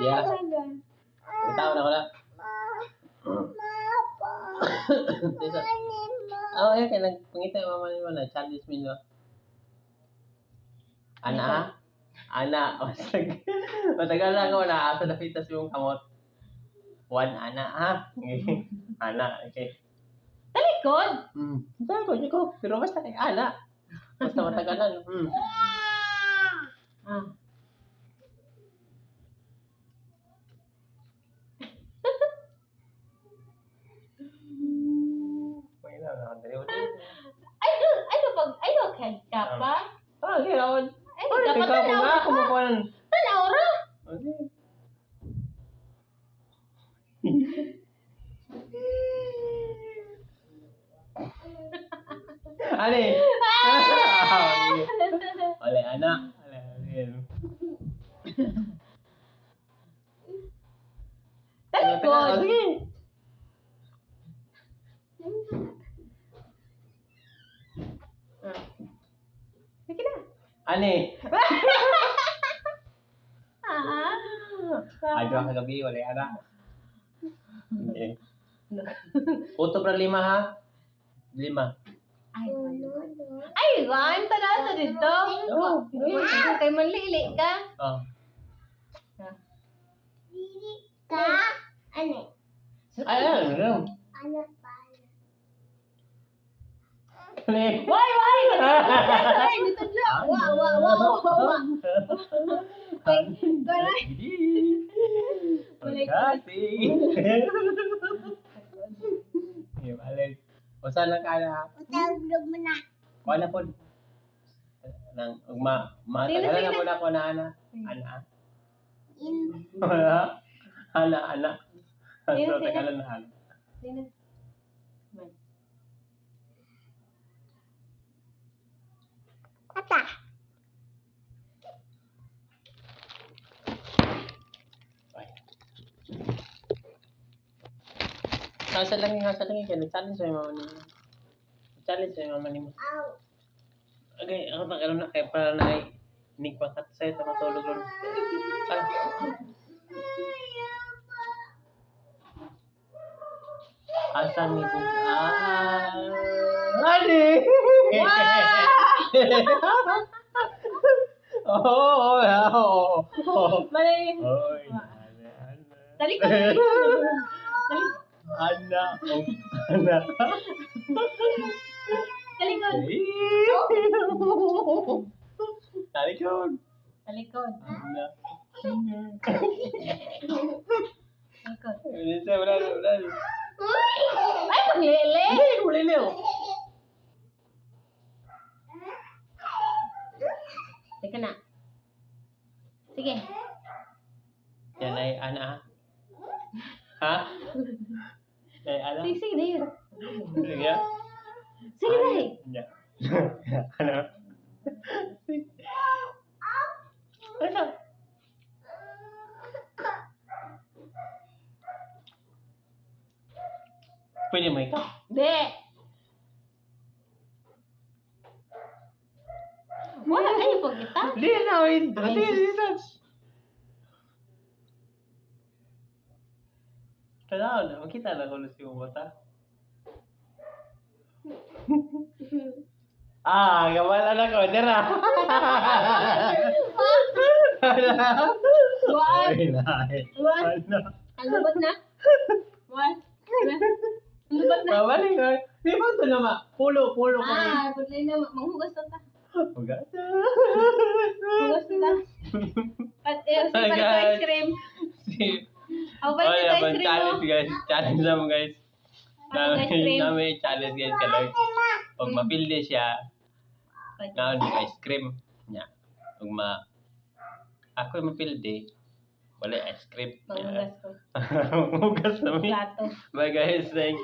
Yeah. Itaw na ko na. Oh, kaya nagpangita yung mama ni mo na challenge mo no. Ana? Ana. Matagal na ako na asa napitas yung kamot. One ana ha. Ana, okay. Talikod! Talikod ko. Pero basta kay ana. Basta matagalan. Ah. May na nakadali ko. Ay, okay ka pa? Okay, ako. Ay, Ay, dapat ikaw ko tanaw nga ka. kumukuhan. Tanaw ra! Ani? Wala, anak. Wala, Talikod! sige. Sige na. Ani? Ah. Ay, doon kagabi, wala, anak. Okay. Puto pra 5 ha? 5. Ay, Juan, tanaw na dito. Oh, Kay manlili ka. oh. Ay, ano? Kani? Why? Ay, dito lang. Wow. Garay. Pagkasi. Iya, balik. Usa lang ka na. Kuha na po. Nang matagalan na po na ko na ana. Ana. So, tagalan na ana. Sino? Nasa lang kayo. Challenge sa mama ni mo. Challenge sa mama ni mo. Okay, ako alam na kaya para na ay nigpakat sa'yo sa matulog ron. Asan ni Bug? Ani! Oo. Mali. Oy, Talikod. Ana. Talikod. Talikod. Talikod. Ana. Talikod. Wala. Ay, paglili. Hindi ko liliw. Teka na. Sige. Yan ay ana. Ha? Ay ana. Sige, dahil. Sige. Sige, dahil. Ya. Ano? Ano? Pwede mo ikaw? Di. Wala kayo po kita. Hindi na, hindi. Hindi. Tanaw na, makita na ko na si Umata. Gawala na ko, dira. What? What? Ano? Ang lubot na? What? Ang lubot na? Babalik ko. Di ba ito naman? Pulo ko. Pudlay na. Manghugas na ta. Hugas. Hugas na ta. At si Hi, balik ko guys. ice cream. Si... Ako balik ko ice cream mo. Challenge guys. Challenge naman guys. Ako ice cream. Namin challenge guys kalay. Pag mapildi siya, na ice cream niya. Pag ako yung mapildi, wala ice cream. Manghugas ko. Hugas namin. Plato. Bye guys, thanks.